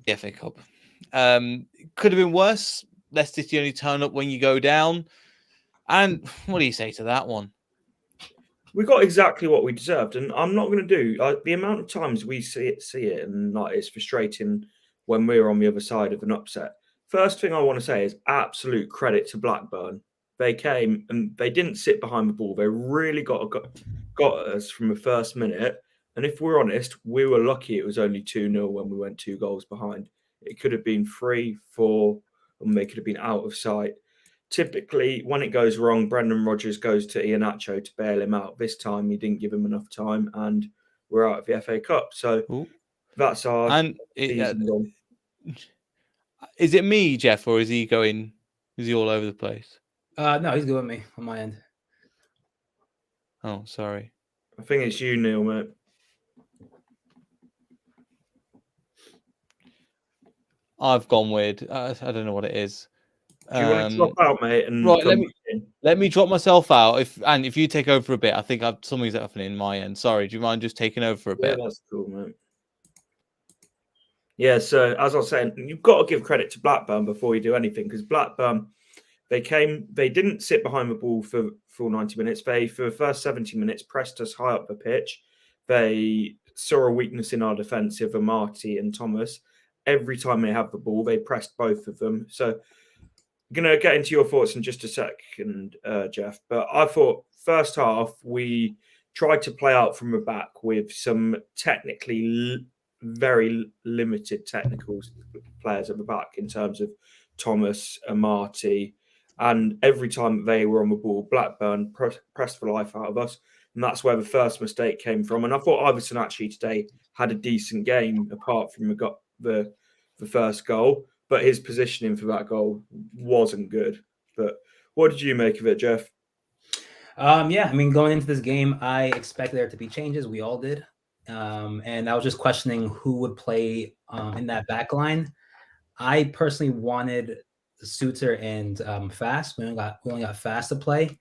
The FA Cup. Could have been worse. Leicester City only turn up when you go down. And what do you say to that one? We got exactly what we deserved, and I'm not going to do the amount of times we see it, and like it's frustrating when we're on the other side of an upset. First thing I want to say is absolute credit to Blackburn. They came and they didn't sit behind the ball. They really got us from the first minute. And if we're honest, we were lucky it was only 2-0 when we went 2 goals behind. It could have been 3, 4, and they could have been out of sight. Typically, when it goes wrong, Brendan Rodgers goes to Iheanacho to bail him out. This time, he didn't give him enough time, and we're out of the FA Cup. So that's our season gone. Is it me, Jeff, or is he going? Is he all over the place? No, he's good with me on my end. Oh, sorry. I think it's you, Neil, mate. I've gone weird. I don't know what it is. Do you want to drop out, mate? And right, let me drop myself out. If you take over for a bit, I think something's happening in my end. Sorry, do you mind just taking over for a bit? Yeah, that's cool, mate. Yeah, so as I was saying, you've got to give credit to Blackburn before you do anything, because Blackburn, they didn't sit behind the ball for full 90 minutes. They, for the first 70 minutes, pressed us high up the pitch. They saw a weakness in our defence of Amati and Thomas. Every time they have the ball, they pressed both of them. So I'm going to get into your thoughts in just a second, Jeff. But I thought first half, we tried to play out from the back with some technically very limited technical players at the back in terms of Thomas, Amati. And every time they were on the ball, Blackburn pressed the life out of us. And that's where the first mistake came from. And I thought Iverson actually today had a decent game, apart from the first goal. But his positioning for that goal wasn't good. But what did you make of it, Jeff? Yeah, I mean, going into this game, I expected there to be changes. We all did. And I was just questioning who would play in that back line. I personally wanted Suter and Fast. We only got Fast to play.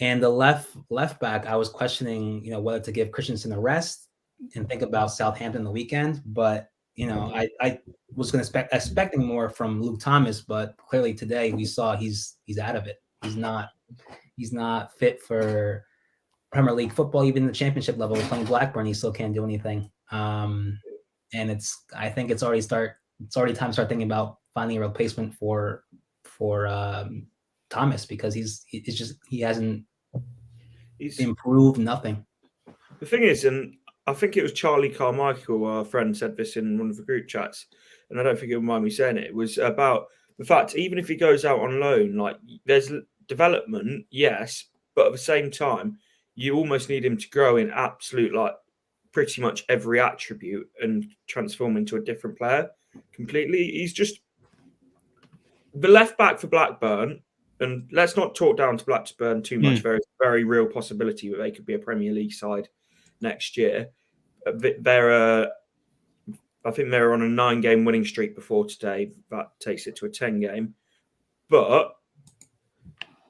And the left back, I was questioning, whether to give Christensen a rest and think about Southampton the weekend. But I was going to expecting more from Luke Thomas, but clearly today we saw he's out of it. He's not fit for Premier League football, even the championship level. Playing Blackburn, he still can't do anything. And I think it's already time to start thinking about finding a replacement for Thomas, because he hasn't improved nothing. The thing is, and I think it was Charlie Carmichael, our friend, said this in one of the group chats, and I don't think he'll mind me saying it. It was about the fact, even if he goes out on loan, like there's development, yes, but at the same time, you almost need him to grow in absolute, like, pretty much every attribute and transform into a different player completely. He's just the left back for Blackburn, and let's not talk down to Blackburn too much. There is a very real possibility that they could be a Premier League side next year. I think they're on a 9-game winning streak before today. That takes it to a 10-game. But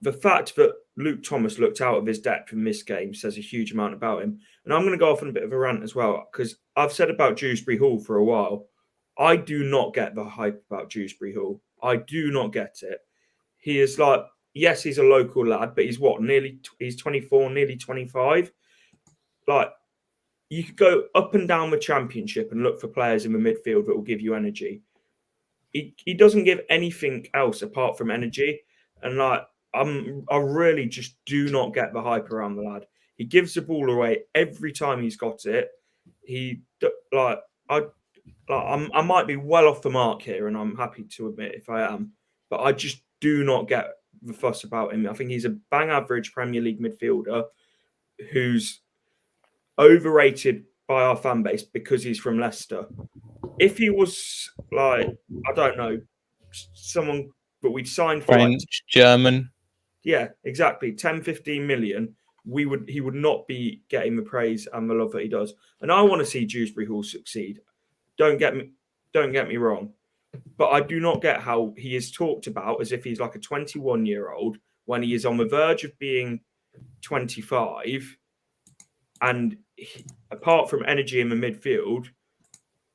the fact that Luke Thomas looked out of his depth in this game says a huge amount about him. And I'm going to go off on a bit of a rant as well, because I've said about Dewsbury Hall for a while, I do not get the hype about Dewsbury Hall. I do not get it. He is like, yes, he's a local lad, but he's 24, nearly 25. Like, you could go up and down the championship and look for players in the midfield that will give you energy. He doesn't give anything else apart from energy. And like, I really just do not get the hype around the lad. He gives the ball away every time he's got it. I might be well off the mark here, and I'm happy to admit if I am, but I just do not get the fuss about him. I think he's a bang average Premier League midfielder who's overrated by our fan base because he's from Leicester. If he was like, I don't know, someone that we'd signed for French, German. Yeah, exactly. 10, 15 million. He would not be getting the praise and the love that he does. And I want to see Dewsbury Hall succeed. Don't get me wrong. But I do not get how he is talked about as if he's like a 21-year-old when he is on the verge of being 25. And apart from energy in the midfield,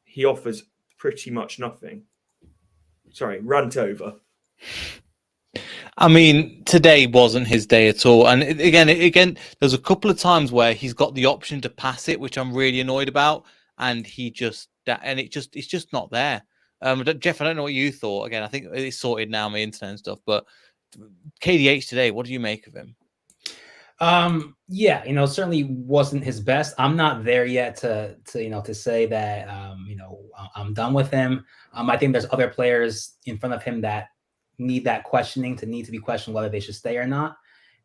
he offers pretty much nothing. Sorry, rant over. I mean, today wasn't his day at all. And again, there's a couple of times where he's got the option to pass it, which I'm really annoyed about, and it's just not there. Jeff, I don't know what you thought. Again, I think it's sorted now, my internet and stuff. But KDH today, what do you make of him? Yeah, certainly wasn't his best. I'm not there yet to say that I'm done with him. I think there's other players in front of him that need that questioning, to be questioned whether they should stay or not.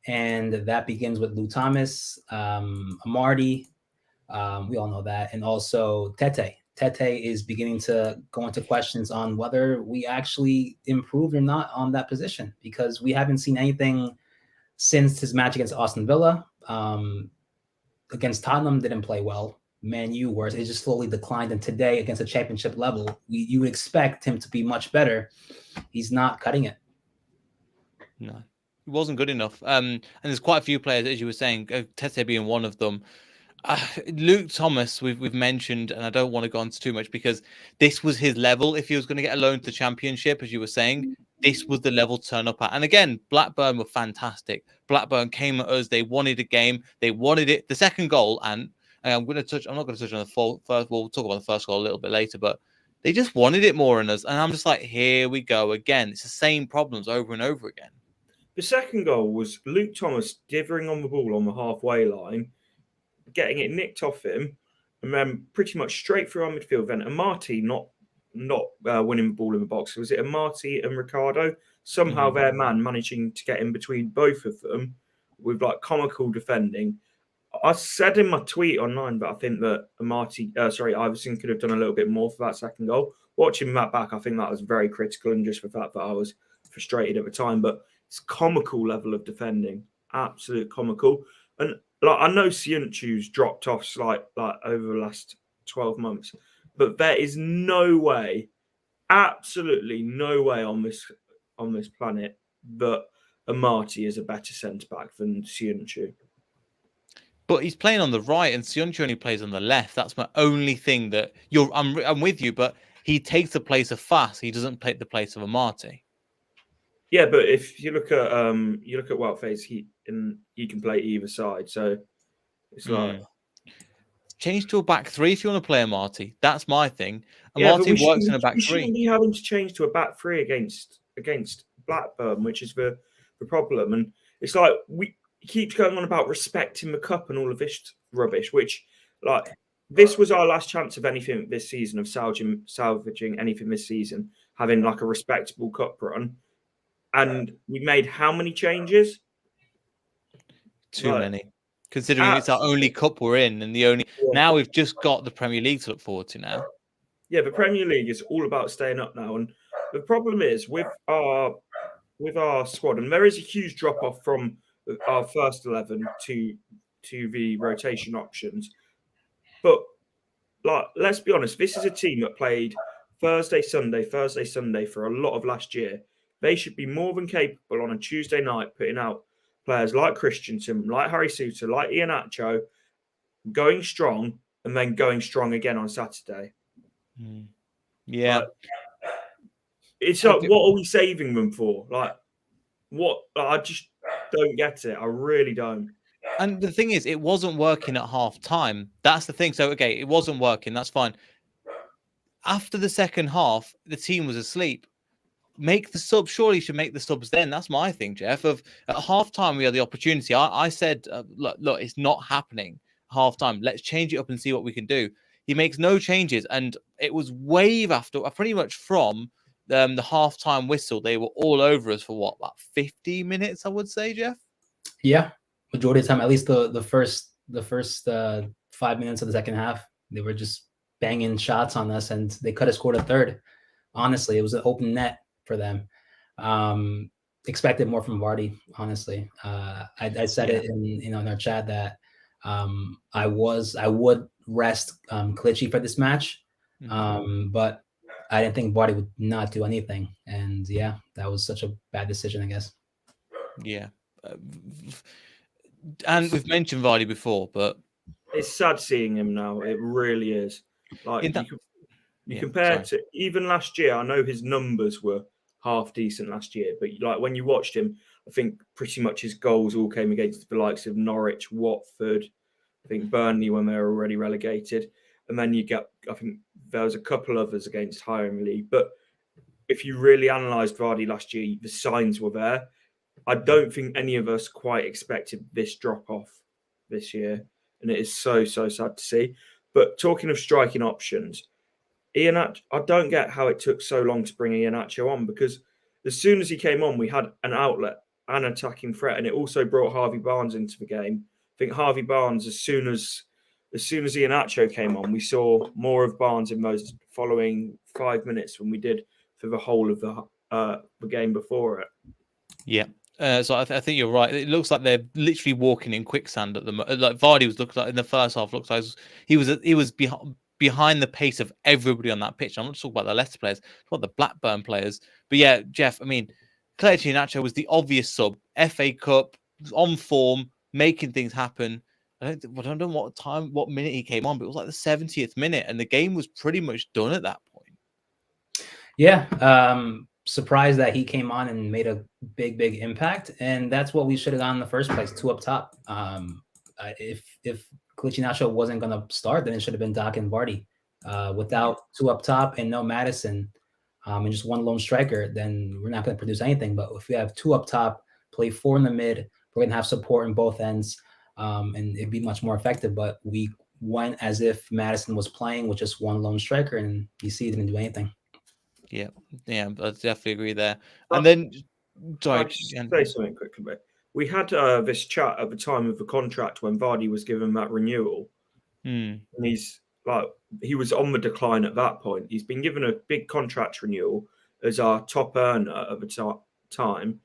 And that begins with Lou Thomas, Amarty. We all know that. And also Tete. Tete is beginning to go into questions on whether we actually improved or not on that position, because we haven't seen anything since his match against Aston Villa. Against Tottenham, didn't play well. Man U worse. It just slowly declined. And today, against a championship level, you would expect him to be much better. He's not cutting it. No, it wasn't good enough. And there's quite a few players, as you were saying, Tete being one of them. Luke Thomas, we've mentioned, and I don't want to go into too much because this was his level. If he was going to get a loan to the Championship, as you were saying, this was the level to turn up at. And again, Blackburn were fantastic. Blackburn came at us. They wanted a game. They wanted it. The second goal, and I'm not going to touch on the first. We'll talk about the first goal a little bit later, but they just wanted it more in us. And I'm just like, here we go again. It's the same problems over and over again. The second goal was Luke Thomas dithering on the ball on the halfway line, getting it nicked off him, and then pretty much straight through our midfield. Then Amarty not winning the ball in the box. Was it Amarty and Ricardo? Somehow their man managing to get in between both of them with like comical defending. I said in my tweet online that I think that Iverson could have done a little bit more for that second goal. Watching that back, I think that was very critical, and just the fact that I was frustrated at the time. But it's comical level of defending, absolute comical. And like, I know Siunchu's dropped off slight like over the last 12 months, but there is no way, absolutely no way on this planet that Amarty is a better centre back than Siunchu. But he's playing on the right, and Siunchu only plays on the left. That's my only thing that I'm with you, but he takes the place of Fast. He doesn't take the place of Amarty. Yeah, but if you look at Wildface, he can play either side, so it's like change to a back three if you want to play Amarty. That's my thing. Amarty works in a back three. We shouldn't be having to change to a back three against Blackburn, which is the problem. And it's like we keep going on about respecting the cup and all of this rubbish, which like this was our last chance of anything this season, of salvaging anything this season, having like a respectable cup run. And we made how many changes? Too many. Considering it's our only cup we're in, and now we've just got the Premier League to look forward to now. Yeah, the Premier League is all about staying up now. And the problem is with our squad, and there is a huge drop off from our first 11 to the rotation options. But like, let's be honest, this is a team that played Thursday, Sunday for a lot of last year. They should be more than capable on a Tuesday night putting out players like Christensen, like Harry Souttar, like Iheanacho, going strong, and then going strong again on Saturday. Yeah. It's like, what are we saving them for? Like, what? I just don't get it. I really don't. And the thing is, it wasn't working at half time. That's the thing. So, okay, it wasn't working. That's fine. After the second half, the team was asleep. Make the subs. Surely you should make the subs then. That's my thing, Jeff. At half time, we had the opportunity. I said, look, it's not happening. Half time. Let's change it up and see what we can do. He makes no changes. And it was wave after, pretty much from the halftime whistle. They were all over us for what, about 50 minutes, I would say, Jeff? Yeah. Majority of the time, at least the first 5 minutes of the second half, they were just banging shots on us, and they could have scored a third. Honestly, it was an open net for them. Expected more from Vardy, honestly. I said it in our chat that I would rest Clichy for this match, but I didn't think Vardy would not do anything, and yeah, that was such a bad decision, I guess. Yeah, and we've mentioned Vardy before, but it's sad seeing him now. It really is. Like You compare to even last year. I know his numbers were half decent last year, but like when you watched him, I think pretty much his goals all came against the likes of Norwich, Watford, I think Burnley when they were already relegated, and then you get, I think there was a couple others against higher in the league. But if you really analysed Vardy last year, the signs were there. I don't think any of us quite expected this drop off this year, and it is so sad to see. But talking of striking options, Iheanacho, I don't get how it took so long to bring Iheanacho on, because as soon as he came on, we had an outlet, an attacking threat, and it also brought Harvey Barnes into the game. I think Harvey Barnes, as soon as Iheanacho came on, we saw more of Barnes in those following 5 minutes than we did for the whole of the game before it. Yeah. So I think you're right. It looks like they're literally walking in quicksand at the moment. Like Vardy was looking like in the first half. Looks like he was behind the pace of everybody on that pitch. I'm not just talking about the Leicester players, I'm talking about the Blackburn players. But yeah, Jeff. I mean, Kelechi Iheanacho was the obvious sub. FA Cup, on form, making things happen. I don't know what minute he came on, but it was like the 70th minute, and the game was pretty much done at that point. Yeah. Surprised that he came on and made a big impact, and that's what we should have done in the first place. 2 up top. If Kelechi Iheanacho wasn't going to start, then it should have been Doc and Vardy. Without 2 up top and no Maddison, and just one lone striker, then we're not going to produce anything. But if we have 2 up top, play 4 in the mid, we're going to have support in both ends, and it'd be much more effective. But we went as if Maddison was playing with just one lone striker, and you see he didn't do anything. Yeah, I definitely agree there. And then, sorry, say something quickly. We had this chat at the time of the contract when Vardy was given that renewal, and he was on the decline at that point. He's been given a big contract renewal as our top earner at the time,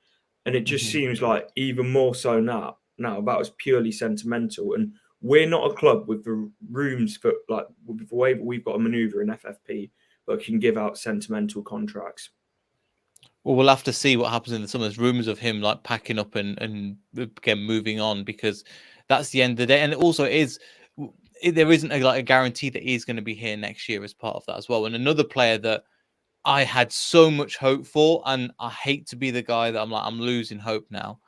and it just seems like even more so now. Now that was purely sentimental, and we're not a club with the rooms for with the way that we've got to manoeuvre in FFP, but can give out sentimental contracts. Well, we'll have to see what happens in the summer. There's rumors of him like packing up and again moving on, because that's the end of the day. And it also there isn't a guarantee that he's going to be here next year as part of that as well. And another player that I had so much hope for, and I hate to be the guy that I'm losing hope now.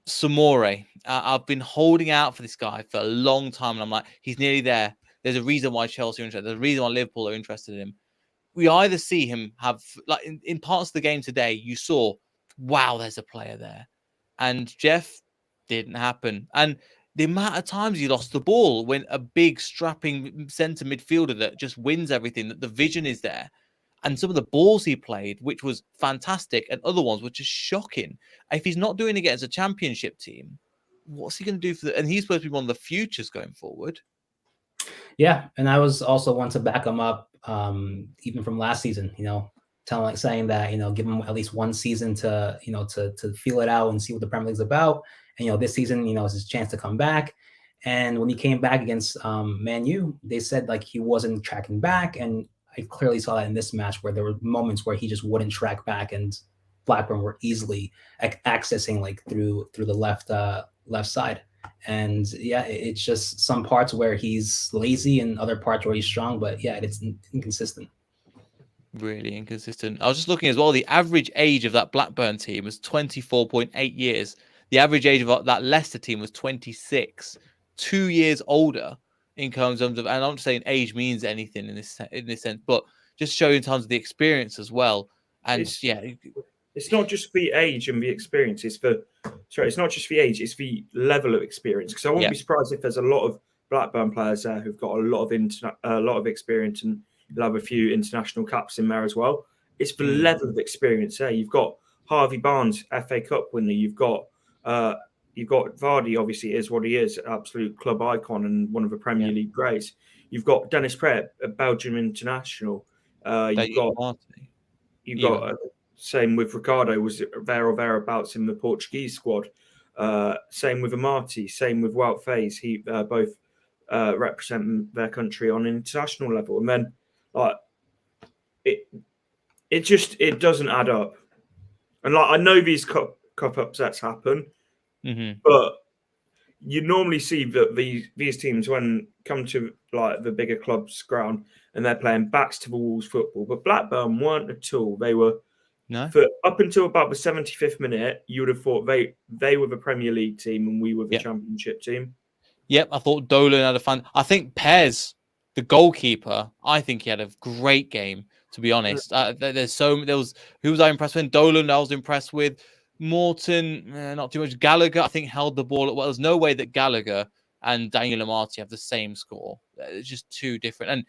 Samore. I've been holding out for this guy for a long time, and I'm like, he's nearly there. There's a reason why Chelsea are interested. There's a reason why Liverpool are interested in him. We either see him have, like in parts of the game today, you saw, wow, there's a player there. And Jeff, didn't happen. And the amount of times he lost the ball when a big strapping centre midfielder that just wins everything, that the vision is there. And some of the balls he played, which was fantastic, and other ones were just shocking. If he's not doing it against a championship team, what's he going to do and he's supposed to be one of the futures going forward. Yeah, and I was also one to back him up, even from last season. Saying that give him at least one season to to feel it out and see what the Premier League's about. And this season, is his chance to come back. And when he came back against Man U, they said like he wasn't tracking back, and I clearly saw that in this match where there were moments where he just wouldn't track back, and Blackburn were easily accessing like through the left side. And yeah, it's just some parts where he's lazy and other parts where he's strong, but yeah, it's inconsistent. Really inconsistent. I was just looking as well. The average age of that Blackburn team was 24.8 years. The average age of that Leicester team was 26, 2 years older in terms of. And I'm not saying age means anything in this sense, but just showing in terms of the experience as well. And it's not just the age and the experience. It's not just the age. It's the level of experience. Because I wouldn't be surprised if there's a lot of Blackburn players there who've got a lot of experience, and you'll have a few international caps in there as well. It's the level of experience there. You've got Harvey Barnes, FA Cup winner. You've got Vardy. Obviously, is what he is, absolute club icon and one of the Premier League greats. You've got Dennis Praet, a Belgium international. You've got. Same with Ricardo, was there or thereabouts in the Portuguese squad. Same with Amati, same with Wout Faes. He both represent their country on an international level. And then it doesn't add up. And I know these cup upsets happen, but you normally see that these teams when come to like the bigger clubs ground and they're playing backs to the walls football, but Blackburn weren't at all. They were for up until about the 75th minute, you would have thought they were the Premier League team and we were the Championship team. Yep, I thought Dolan had a fun. I think Pez, the goalkeeper, I think he had a great game. To be honest, there was who was I impressed with? Dolan, I was impressed with. Morton, not too much. Gallagher, I think held the ball. Well, there's no way that Gallagher and Daniel Amati have the same score. It's just too different.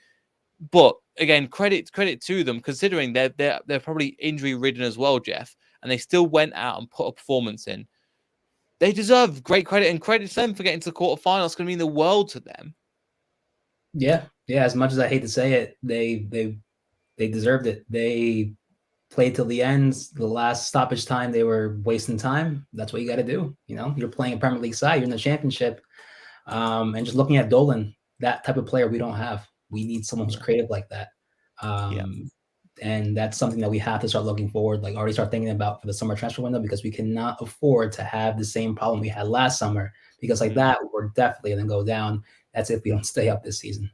But again, credit to them considering they're probably injury ridden as well, Jeff, and they still went out and put a performance in. They deserve great credit, and credit to them for getting to the quarterfinals. It's going to mean the world to them. Yeah. As much as I hate to say it, they deserved it. They played till the end. The last stoppage time, they were wasting time. That's what you got to do. You're playing a Premier League side. You're in the Championship, and just looking at Dolan, that type of player we don't have. We need someone who's creative like that. And that's something that we have to start looking forward, like already start thinking about for the summer transfer window, because we cannot afford to have the same problem we had last summer, because like that, we're definitely going to go down. That's if we don't stay up this season.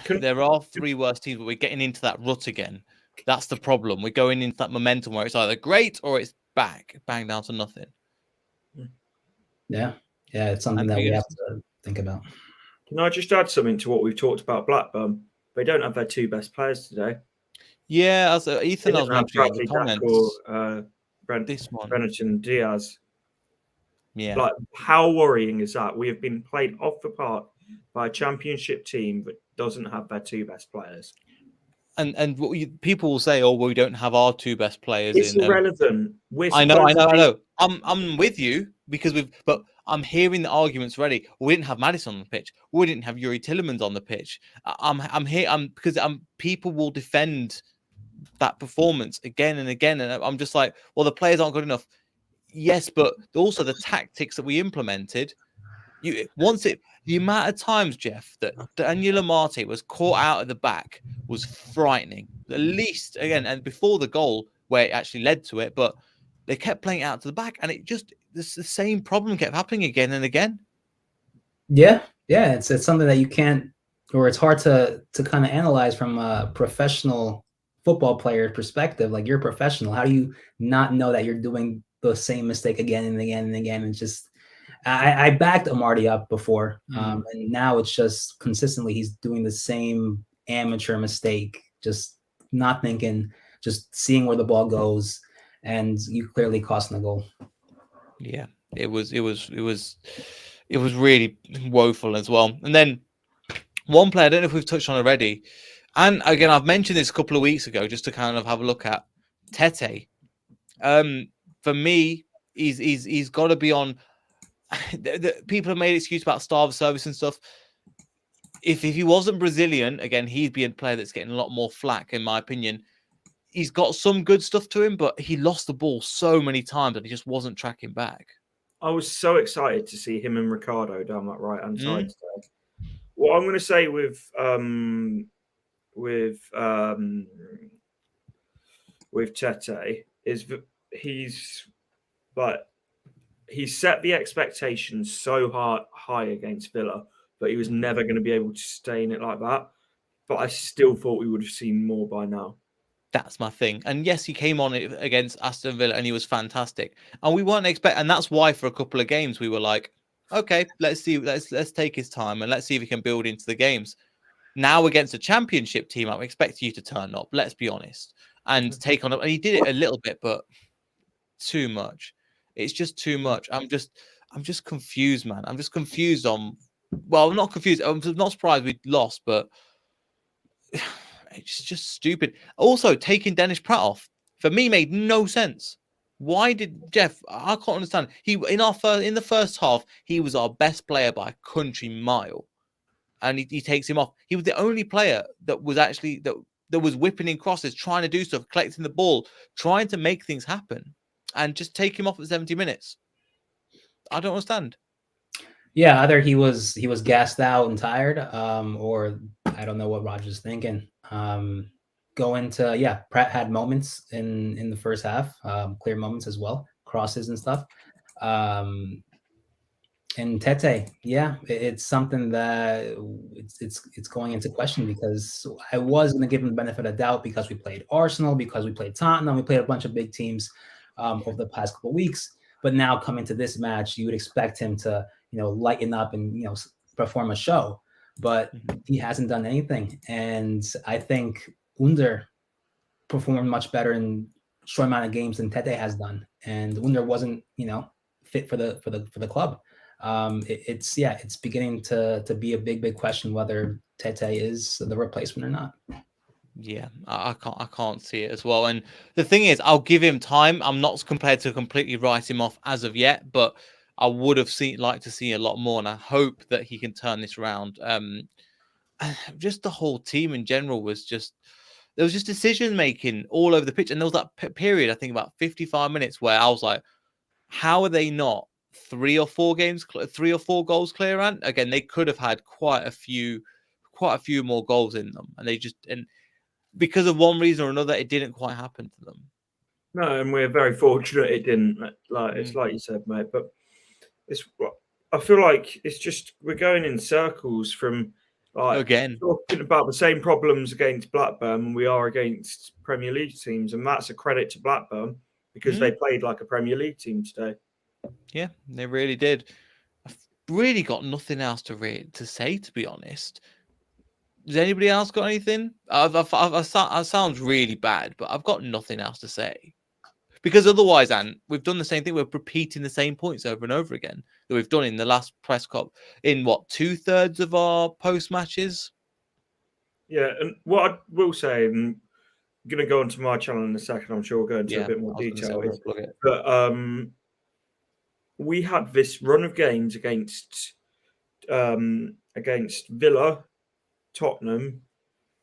There are 3 worst teams, but we're getting into that rut again. That's the problem. We're going into that momentum where it's either great or it's bang down to nothing. Yeah, it's something that we have to think about. Can I just add something to what we've talked about Blackburn? They don't have their 2 best players today. Yeah, as Ethan, I was mentioning in the comments. Brennan Diaz. Yeah. Like, how worrying is that? We have been played off the park by a Championship team that doesn't have their 2 best players. And people will say, "Oh, well, we don't have our 2 best players." It's irrelevant. I know. I'm with you because but I'm hearing the arguments ready. We didn't have Madison on the pitch. We didn't have Yuri Tillemans on the pitch. I'm here. Because people will defend that performance again and again, and I'm just like, well, the players aren't good enough. Yes, but also the tactics that we implemented. The amount of times, Jeff, that Daniel Amati was caught out at the back was frightening. At least, again, and before the goal, where it actually led to it, but they kept playing out to the back, and the same problem kept happening again and again. Yeah, it's something that you can't, or it's hard to kind of analyze from a professional football player perspective. Like, you're a professional. How do you not know that you're doing the same mistake again and again and again? It's just, I backed Amarty up before, and now it's just consistently he's doing the same amateur mistake, just not thinking, just seeing where the ball goes, and you clearly costing the goal. Yeah, it was really woeful as well. And then one player, I don't know if we've touched on already, and again I've mentioned this a couple of weeks ago just to kind of have a look at Tete. For me, he's got to be on. People have made excuse about starve service and stuff. If he wasn't Brazilian, again, he'd be a player that's getting a lot more flack, in my opinion. He's got some good stuff to him, but he lost the ball so many times that he just wasn't tracking back. I was so excited to see him and Ricardo down that right-hand side today. What I'm going to say with Tete is that he set the expectations so high against Villa that he was never going to be able to sustain it like that. But I still thought we would have seen more by now. That's my thing. And yes, he came on it against Aston Villa and he was fantastic. And we weren't expecting, and that's why for a couple of games we were like, okay, let's see, let's take his time and let's see if he can build into the games. Now against a Championship team, I'm expecting you to turn up, let's be honest, and take on it. And he did it a little bit, but too much. It's just too much. I'm just confused, man. I'm just confused on. Well, I'm not confused. I'm not surprised we lost, but it's just stupid. Also, taking Dennis Pratt off for me made no sense. Why did Jeff? I can't understand. In the first half, he was our best player by a country mile, and he takes him off. He was the only player that was actually that was whipping in crosses, trying to do stuff, collecting the ball, trying to make things happen. And just take him off at 70 minutes. I don't understand. Yeah, either he was gassed out and tired, or I don't know what Roger's thinking. Pratt had moments in the first half, clear moments as well, crosses and stuff. And Tete, yeah, it's something that it's going into question, because I was going to give him the benefit of doubt because we played Arsenal, because we played Tottenham, we played a bunch of big teams over the past couple of weeks. But now coming to this match, you would expect him to, lighten up and perform a show, but he hasn't done anything. And I think Under performed much better in short amount of games than Tete has done, and Under wasn't fit for the club. It's beginning to be a big question whether Tete is the replacement or not. Yeah, I can't see it as well. And the thing is, I'll give him time. I'm not compared to completely write him off as of yet, but I would have liked to see a lot more, and I hope that he can turn this around. Just the whole team in general was there was just decision making all over the pitch, and there was that period, I think about 55 minutes, where I was like, how are they not 3 or 4 goals clear? And again, they could have had quite a few more goals in them, and because of one reason or another, it didn't quite happen to them. No, and we're very fortunate it didn't. It's like you said, mate. But I feel like it's just we're going in circles from Again talking about the same problems against Blackburn we are against Premier League teams, and that's a credit to Blackburn because they played like a Premier League team today. Yeah, they really did. I've really got nothing else to say, to be honest. Does anybody else got anything? I sounds really bad, but I've got nothing else to say. Because otherwise, Anne, we've done the same thing. We're repeating the same points over and over again that we've done in the last press cop in 2/3 of our post matches. Yeah, and what I will say, and I'm going to go onto my channel in a second. I'm sure we'll go into a bit more detail. But we had this run of games against Villa, Tottenham,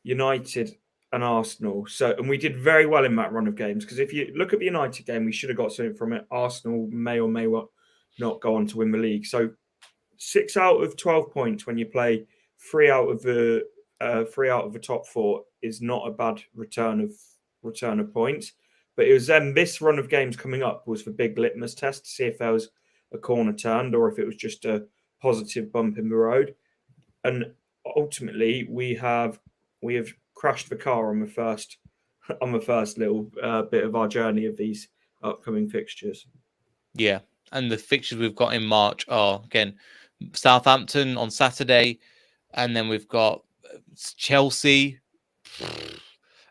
United, and Arsenal. And we did very well in that run of games, because if you look at the United game, we should have got something from it. Arsenal may or may not go on to win the league. So 6 out of 12 points when you play 3 out of the top 4 is not a bad return of points. But it was then this run of games coming up was the big litmus test to see if there was a corner turned or if it was just a positive bump in the road. And ultimately, we have crashed the car on the first little bit of our journey of these upcoming fixtures. Yeah, and the fixtures we've got in March are again Southampton on Saturday, and then we've got Chelsea.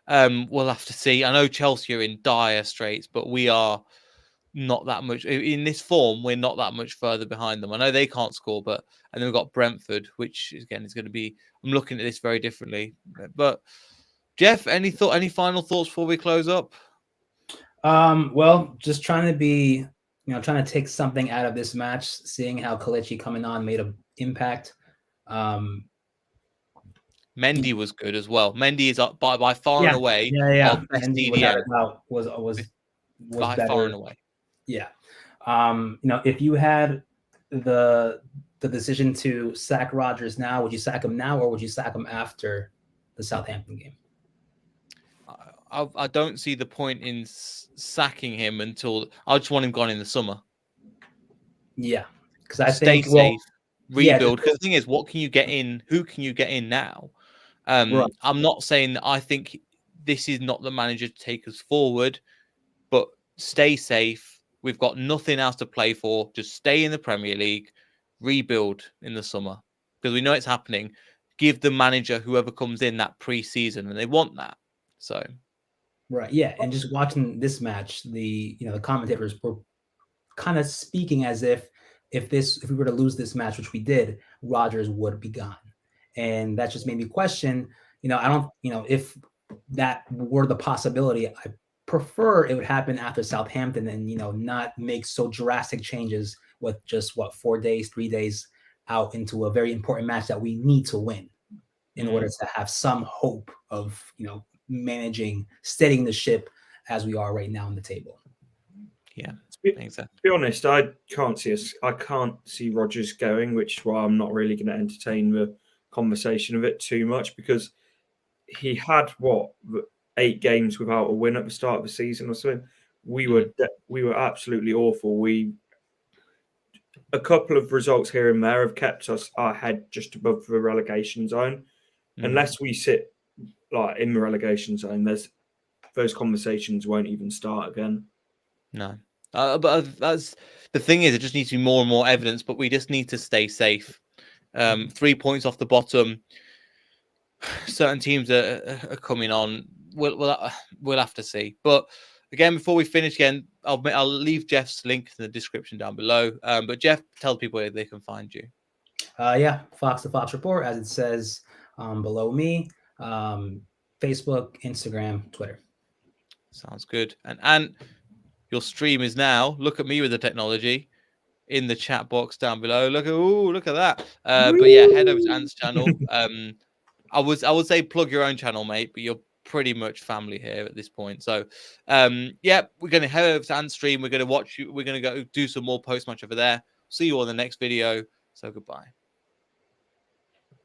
We'll have to see. I know Chelsea are in dire straits, but we are not that much in this form. We're not that much further behind them. I know they can't score, and then we've got Brentford, which again is going to be. I'm looking at this very differently. But Jeff, any final thoughts before we close up? Well, just trying to take something out of this match, seeing how Kelechi coming on made an impact. Mendy was good as well. Mendy is up by far and away. Mendy, without a doubt, was by better. far and away. Yeah. If you had the decision to sack Rodgers now, would you sack him now or would you sack him after the Southampton game? I don't see the point in sacking him until I just want him gone in the summer. Yeah, because I think safe, rebuild. Because the thing is, what can you get in? Who can you get in now? Right. I'm not saying that I think this is not the manager to take us forward, but stay safe. We've got nothing else to play for. Just stay in the Premier League, rebuild in the summer because we know it's happening. Give the manager, whoever comes in, that pre-season, and they want that. So. Right. Yeah. And just watching this match, the commentators were kind of speaking as if we were to lose this match, which we did, Rodgers would be gone. And that just made me question, if that were the possibility, I prefer it would happen after Southampton and, not make so drastic changes with just 3 days out into a very important match that we need to win in order to have some hope of, steadying the ship as we are right now on the table. Yeah, to be honest, I can't see Rodgers going, which is why I'm not really going to entertain the conversation of it too much, because he had 8 games without a win at the start of the season or something. We were absolutely awful. a couple of results here and there have kept us our head just above the relegation zone. Unless we sit like in the relegation zone, those conversations won't even start again. No. But that's the thing is, it just needs to be more and more evidence, but we just need to stay safe. 3 points off the bottom. Certain teams are coming on. We'll have to see. But again, before we finish, again, I'll leave Jeff's link in the description down below. But Jeff, tell people where they can find you. Yeah, Fox to Fox Report, as it says below me. Facebook, Instagram, Twitter. Sounds good. And your stream is now. Look at me with the technology in the chat box down below. Look at that. But yeah, head over to Ant's channel. I would say plug your own channel, mate, but you're pretty much family here at this point. So yeah, we're gonna head over to Ant's stream. We're gonna watch you. We're gonna go do some more post match over there. See you on the next video. So goodbye.